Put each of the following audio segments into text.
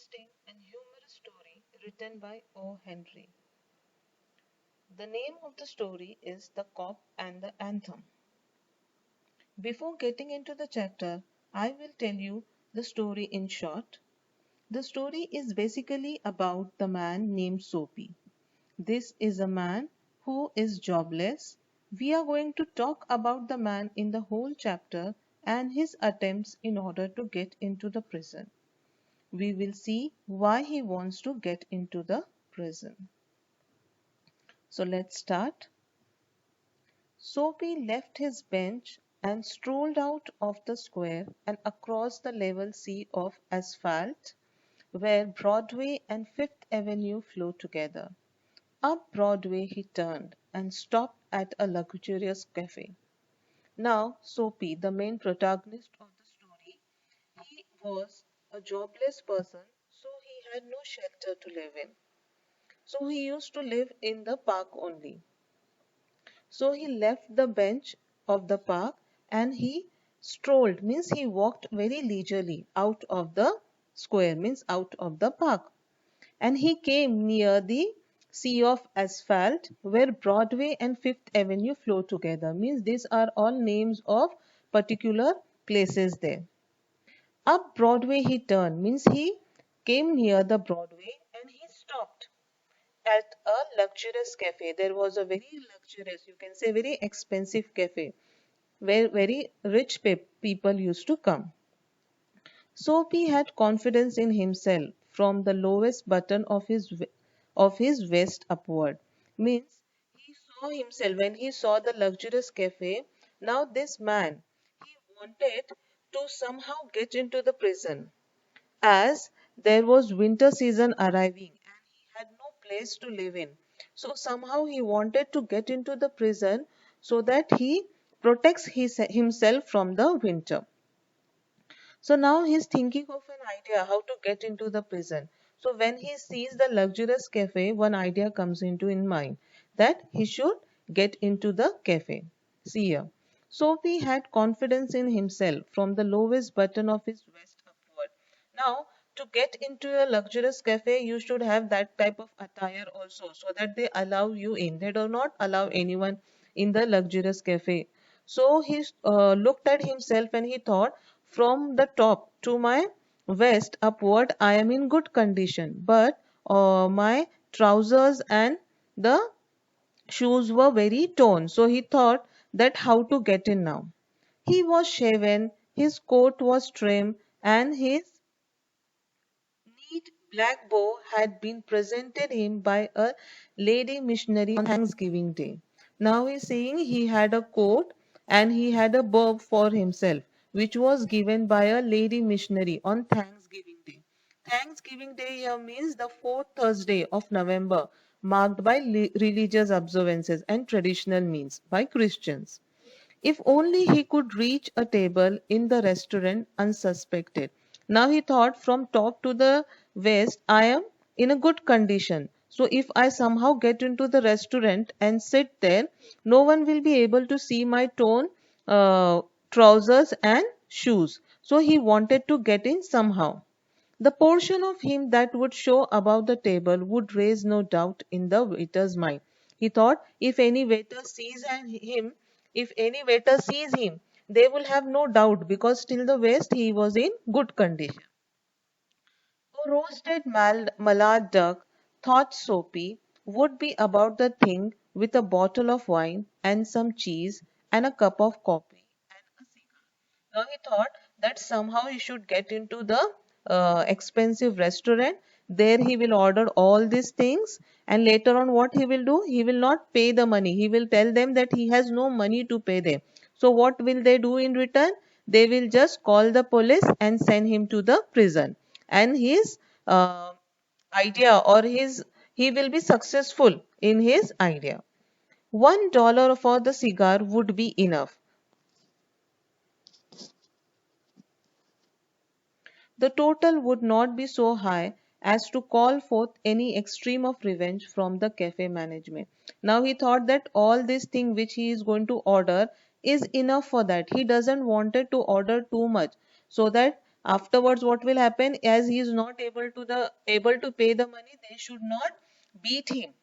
interesting and humorous story written by O. Henry. The name of the story is The Cock and the Anthem. Before getting into the chapter, I will tell you the story in short. The story is basically about the man named Soapy. This is a man who is jobless. We are going to talk about the man in the whole chapter and his attempts in order to get into the prison. We will see why he wants to get into the prison. So let's start. Soapy left his bench and strolled out of the square and across the level sea of asphalt where Broadway and Fifth Avenue flow together. Up Broadway he turned and stopped at a luxurious cafe. Now, Soapy, the main protagonist of the story, he was a jobless person, so he had no shelter to live in. So he used to live in the park only. So he left the bench of the park and he strolled, means he walked very leisurely out of the square, means out of the park. And he came near the sea of asphalt where Broadway and Fifth Avenue flow together, means these are all names of particular places there. Up Broadway he turned, means he came near the Broadway and he stopped at a luxurious cafe. There was a very luxurious, you can say very expensive cafe where very rich people used to come. Soapy had confidence in himself from the lowest button of his vest upward. Means he saw himself when he saw the luxurious cafe. Now this man, he wanted to somehow get into the prison as there was winter season arriving and he had no place to live in. So somehow he wanted to get into the prison so that he protects himself from the winter. So now he's thinking of an idea how to get into the prison. So when he sees the luxurious cafe, one idea comes into his mind that he should get into the cafe. See here. Sophie had confidence in himself from the lowest button of his vest upward. Now, to get into a luxurious cafe, you should have that type of attire also so that they allow you in. They do not allow anyone in the luxurious cafe. So he looked at himself and he thought, from the top to my waist upward, I am in good condition, but my trousers and the shoes were very torn. So he thought that how to get in now. He was shaven, his coat was trim, and his neat black bow had been presented him by a lady missionary on Thanksgiving Day. Now he's saying he had a coat and he had a bow for himself, which was given by a lady missionary on Thanksgiving Day. Thanksgiving Day here means the fourth Thursday of November, marked by religious observances and traditional means by Christians. If only he could reach a table in the restaurant unsuspected. Now he thought, from top to the waist, I am in a good condition. So if I somehow get into the restaurant and sit there, no one will be able to see my torn trousers and shoes. So he wanted to get in somehow. The portion of him that would show above the table would raise no doubt in the waiter's mind. He thought, if any waiter sees him, they will have no doubt because till the waist he was in good condition. A roasted mallard duck, thought Soapy, would be about the thing with a bottle of wine and some cheese and a cup of coffee and a cigar. Now he thought that somehow he should get into the expensive restaurant. There he will order all these things, and later on what he will do? He will not pay the money. He will tell them that he has no money to pay them. So what will they do in return? They will just call the police and send him to the prison. And his idea or his he will be successful in his idea. $1 for the cigar would be enough. The total would not be so high as to call forth any extreme of revenge from the cafe management. Now he thought that all this thing which he is going to order is enough for that. He doesn't wanted to order too much so that Afterwards, what will happen? As he is not able to pay the money, they should not beat him.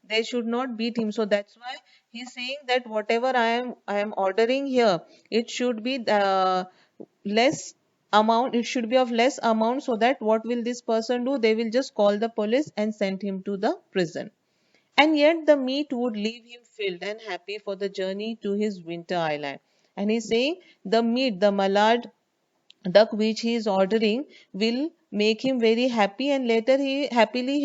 They should not beat him. So that's why he's saying that whatever I am ordering here, it should be less amount. It should be of less amount, so that what will this person do? They will just call the police and send him to the prison. And yet the meat would leave him filled and happy for the journey to his winter island. And he's saying the meat, the mallard duck which he is ordering, will make him very happy, and later he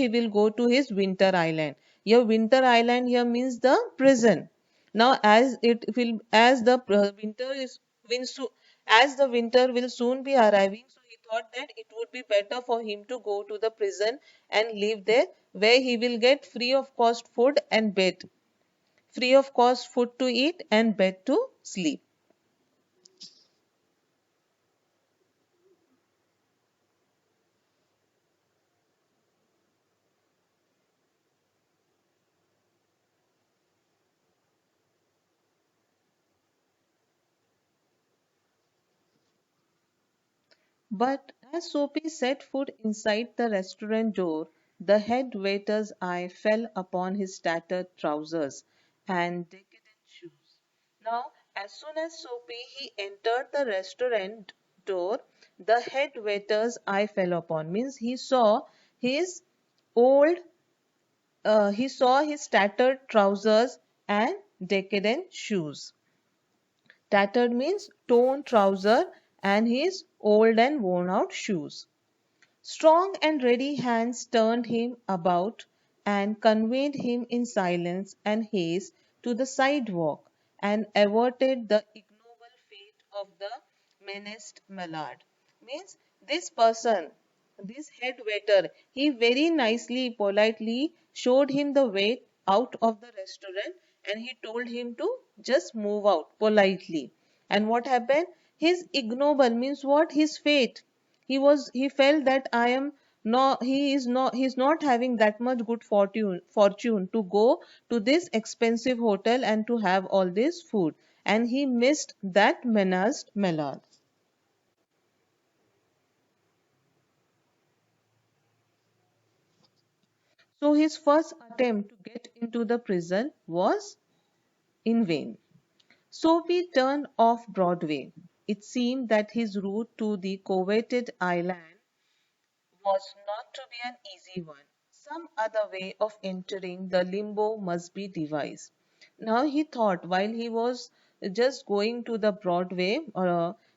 will go to his winter island. Your winter island here means the prison. Now as the winter is will so, as the winter will soon be arriving, so he thought that it would be better for him to go to the prison and live there, where he will get free of cost food and bed, free of cost food to eat and bed to sleep. But as Soapy set foot inside the restaurant door, the head waiter's eye fell upon his tattered trousers and decadent shoes. Now, as soon as Soapy he entered the restaurant door, the head waiter's eye fell upon, means his old he saw his tattered trousers and decadent shoes. Tattered means torn trouser and his old and worn out shoes. Strong and ready hands turned him about and conveyed him in silence and haste to the sidewalk, and averted the ignoble fate of the menaced mallard. Means this person, this head waiter, he very nicely, politely showed him the way out of the restaurant, and he told him to just move out politely. And what happened? His ignoble means what? His fate. He felt that I am no he is not he's not having that much good fortune to go to this expensive hotel and to have all this food, and he missed that menaced mallard. So his first attempt to get into the prison was in vain. Soapy turned off Broadway. It seemed that his route to the coveted island was not to be an easy one. Some other way of entering the limbo must be devised. Now he thought, while he was just going to the Broadway,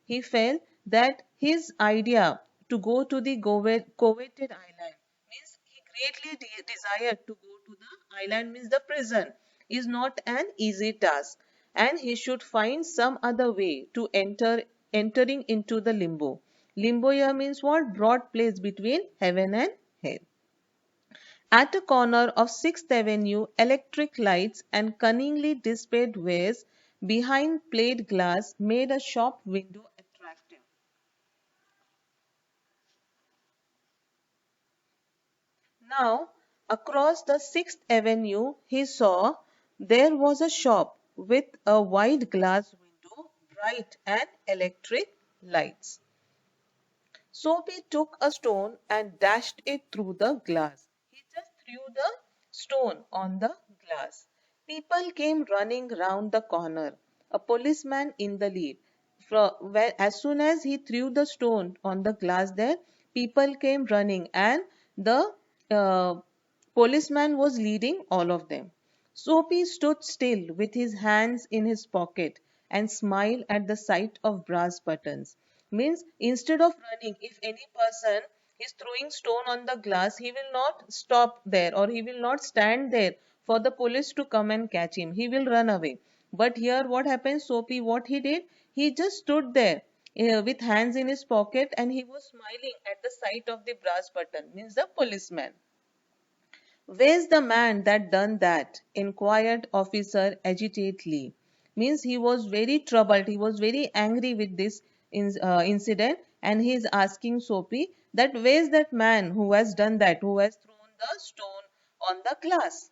he felt that his idea to go to the coveted island, means he greatly desired to go to the island, means the prison, is not an easy task, and he should find some other way to entering into the limbo. Limbo here means what? Broad place between heaven and hell. At a corner of 6th Avenue, electric lights and cunningly displayed wares behind plate glass made a shop window attractive. Now, across the 6th Avenue, he saw there was a shop with a wide glass window, bright and electric lights. Soapy took a stone and dashed it through the glass. He just threw the stone on the glass. People came running round the corner, a policeman in the lead. As soon as he threw the stone on the glass there, people came running, and the uh, policeman was leading all of them. Soapy stood still with his hands in his pocket and smiled at the sight of brass buttons. Means instead of running, if any person is throwing stone on the glass, he will not stop there, or he will not stand there for the police to come and catch him. He will run away. But here what happened? Soapy, what he did? He just stood there with hands in his pocket, and he was smiling at the sight of the brass button, means the policeman. "Where's the man that done that?" inquired officer agitatedly. Means he was very troubled, he was very angry with this incident, and he is asking Soapy that where's that man who has done that, who has thrown the stone on the glass.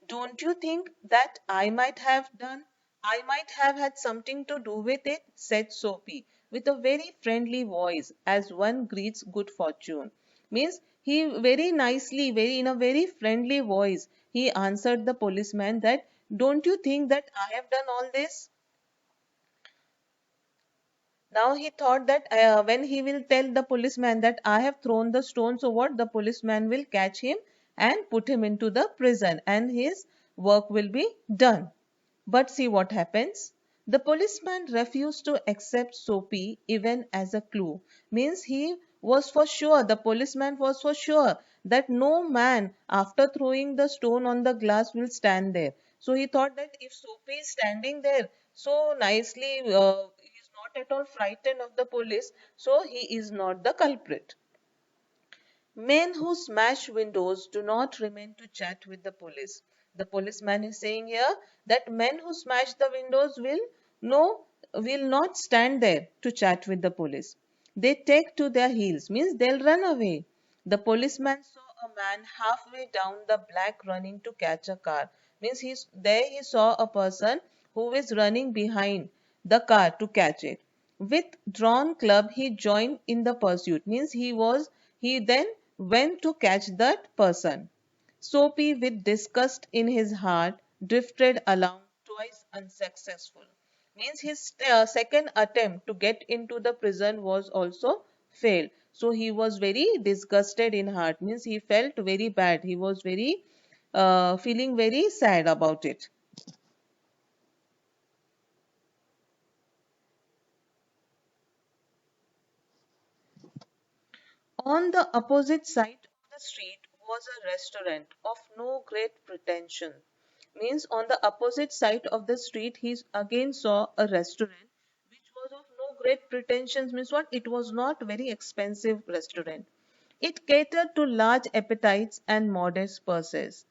"Don't you think that I might have done? I might have had something to do with it, said Soapy, with a very friendly voice, as one greets good fortune. Means he very nicely, very in a very friendly voice, he answered the policeman that, don't you think that I have done all this? Now he thought that when he will tell the policeman that I have thrown the stone, so what? The policeman will catch him and put him into the prison and his work will be done. But see what happens. The policeman refused to accept Soapy even as a clue. Means he was for sure, the policeman was for sure that no man after throwing the stone on the glass will stand there. So he thought that if Soapy is standing there so nicely, he is not at all frightened of the police, so he is not the culprit. Men who smash windows do not remain to chat with the police. The policeman is saying here that men who smash the windows will not stand there to chat with the police. They take to their heels, means they'll run away. The policeman saw a man halfway down the block running to catch a car. Means he saw a person who is running behind the car to catch it. With drawn club, he joined in the pursuit. Means he then went to catch that person. Soapy, with disgust in his heart, drifted along twice unsuccessful. Means his second attempt to get into the prison was also failed. So he was very disgusted in heart. Means he felt very bad. He was very feeling very sad about it. On the opposite side of the street was a restaurant of no great pretension. Means on the opposite side of the street he again saw a restaurant which was of no great pretensions. Means what? It was not very expensive restaurant. It catered to large appetites and modest purses.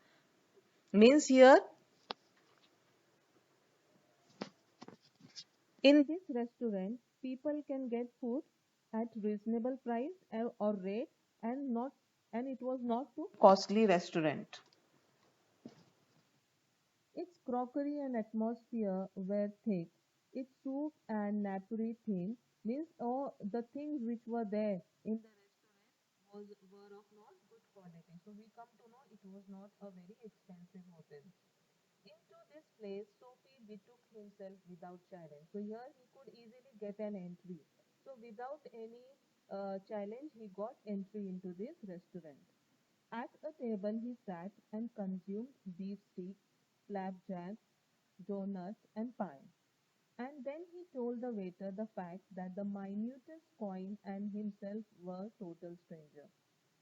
Means here in this restaurant, people can get food at reasonable price or rate and it was not too costly restaurant. Its crockery and atmosphere were thick. Its soup and nappy theme means all the things which were there in the restaurant were of not good quality. So we come to know it was not a very expensive hotel. Into this place, Sophie betook himself without challenge. So here he could easily get an entry. So without any challenge, he got entry into this restaurant. At a table, he sat and consumed beef steak, flapjacks, donuts, and pie. And then he told the waiter the fact that the minutest coin and himself were total strangers.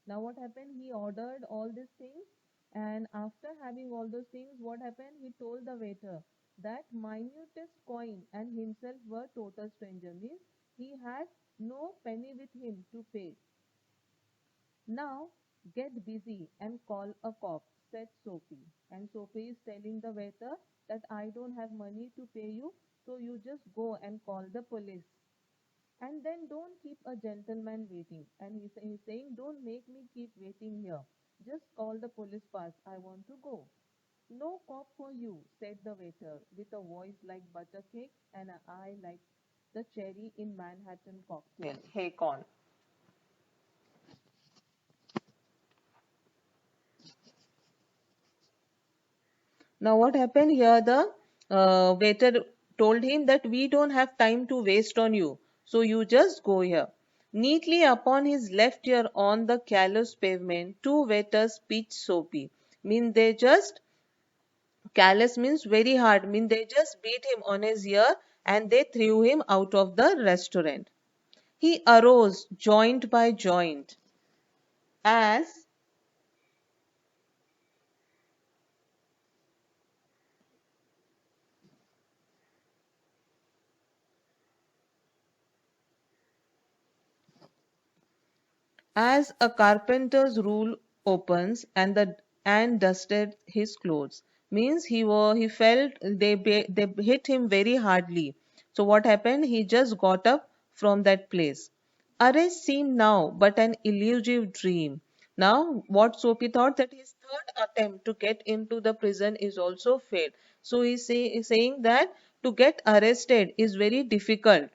Now what happened? He ordered all these things and after having all those things, what happened? He told the waiter that minutest coin and himself were total stranger. Means he had no penny with him to pay. Now get busy and call a cop, said Sophie. And Sophie is telling the waiter that I don't have money to pay you, so you just go and call the police. And then don't keep a gentleman waiting. And he's saying, don't make me keep waiting here. Just call the police fast. I want to go. No cop for you, said the waiter, with a voice like butter cake and an eye like the cherry in Manhattan cocktail. Hey, con. Now what happened here? The waiter told him that we don't have time to waste on you. So you just go here. Neatly upon his left ear on the callous pavement, two waiters pitched Soapy. Mean they just callous means very hard. Mean they just beat him on his ear and they threw him out of the restaurant. He arose joint by joint as as a carpenter's rule opens and dusted his clothes. Means he felt they hit him very hardly. So what happened? He just got up from that place. Arrest seemed now but an elusive dream. Now what Soapy thought that his third attempt to get into the prison is also failed. So he's saying that to get arrested is very difficult.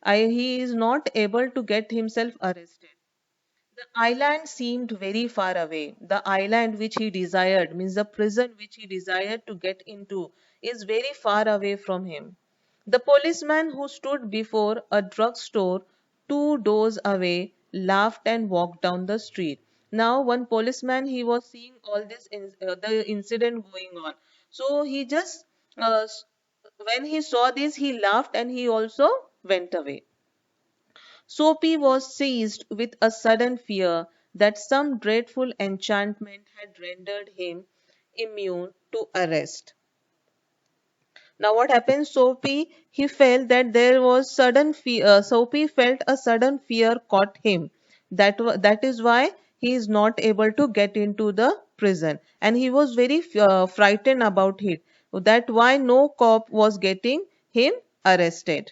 He is not able to get himself arrested. The island seemed very far away. The island which he desired, means the prison which he desired to get into, is very far away from him. The policeman who stood before a drugstore 2 doors away laughed and walked down the street. Now, one policeman, he was seeing all this the incident going on. So he just when he saw this, he laughed and he also went away. Soapy was seized with a sudden fear that some dreadful enchantment had rendered him immune to arrest. Now, what happened? Soapy, he felt that there was sudden fear. Soapy felt a sudden fear caught him. That is why he is not able to get into the prison, and he was very frightened about it. That why no cop was getting him arrested.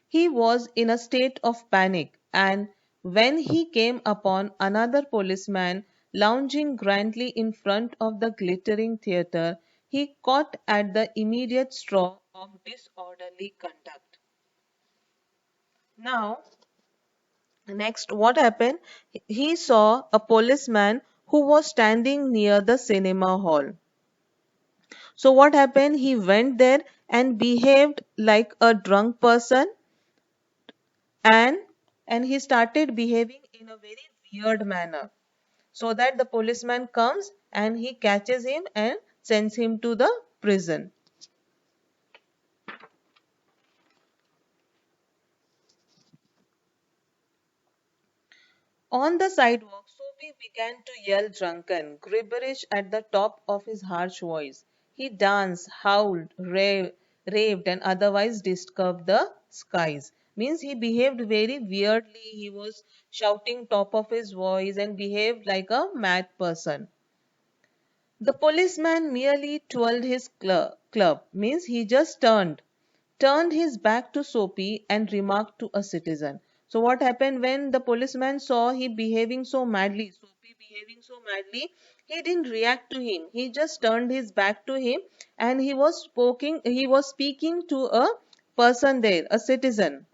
He was in a state of panic, and when he came upon another policeman lounging grandly in front of the glittering theatre, he caught at the immediate straw of disorderly conduct. Now, next, what happened? He saw a policeman who was standing near the cinema hall. So, what happened? He went there and behaved like a drunk person, and he started behaving in a very weird manner, so that the policeman comes and he catches him and sends him to the prison. On the sidewalk, Soapy began to yell drunken gibberish at the top of his harsh voice. He danced, howled, raved, and otherwise disturbed the skies. Means he behaved very weirdly. He was shouting top of his voice and behaved like a mad person. The policeman merely twirled his club, means he just turned his back to Soapy and remarked to a citizen. So what happened when the policeman saw he behaving so madly, Soapy behaving so madly, he didn't react to him. He just turned his back to him and he was speaking to a person there, a citizen.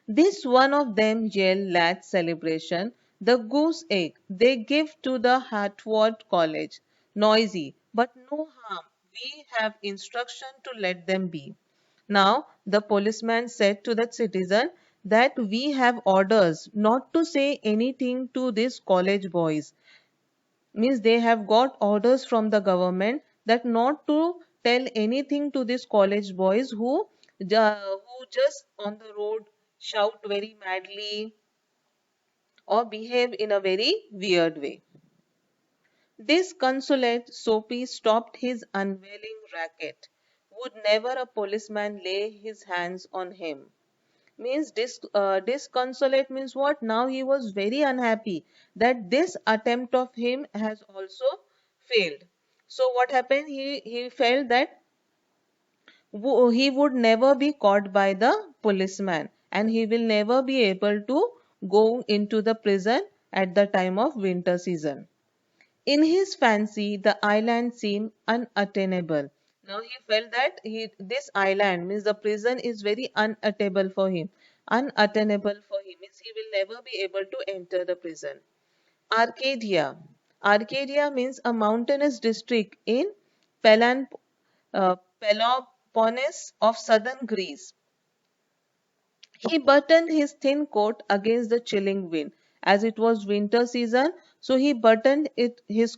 This one of them yelled lad celebration, the goose egg they give to the Hartford College. Noisy, but no harm. We have instruction to let them be. Now, the policeman said to the citizen that we have orders not to say anything to these college boys. Means they have got orders from the government that not to tell anything to these college boys who just on the road shout very madly or behave in a very weird way. Disconsolate, Soapy stopped his unwilling racket. Would never a policeman lay his hands on him? Means disconsolate means what? Now he was very unhappy that this attempt of him has also failed. So what happened? He felt that he would never be caught by the policeman and he will never be able to go into the prison at the time of winter season. In his fancy, the island seemed unattainable. Now he felt that this island means the prison is very unattainable for him. Unattainable for him means he will never be able to enter the prison. Arcadia. Arcadia means a mountainous district in Peloponnes of southern Greece. He buttoned his thin coat against the chilling wind. As it was winter season, so he buttoned his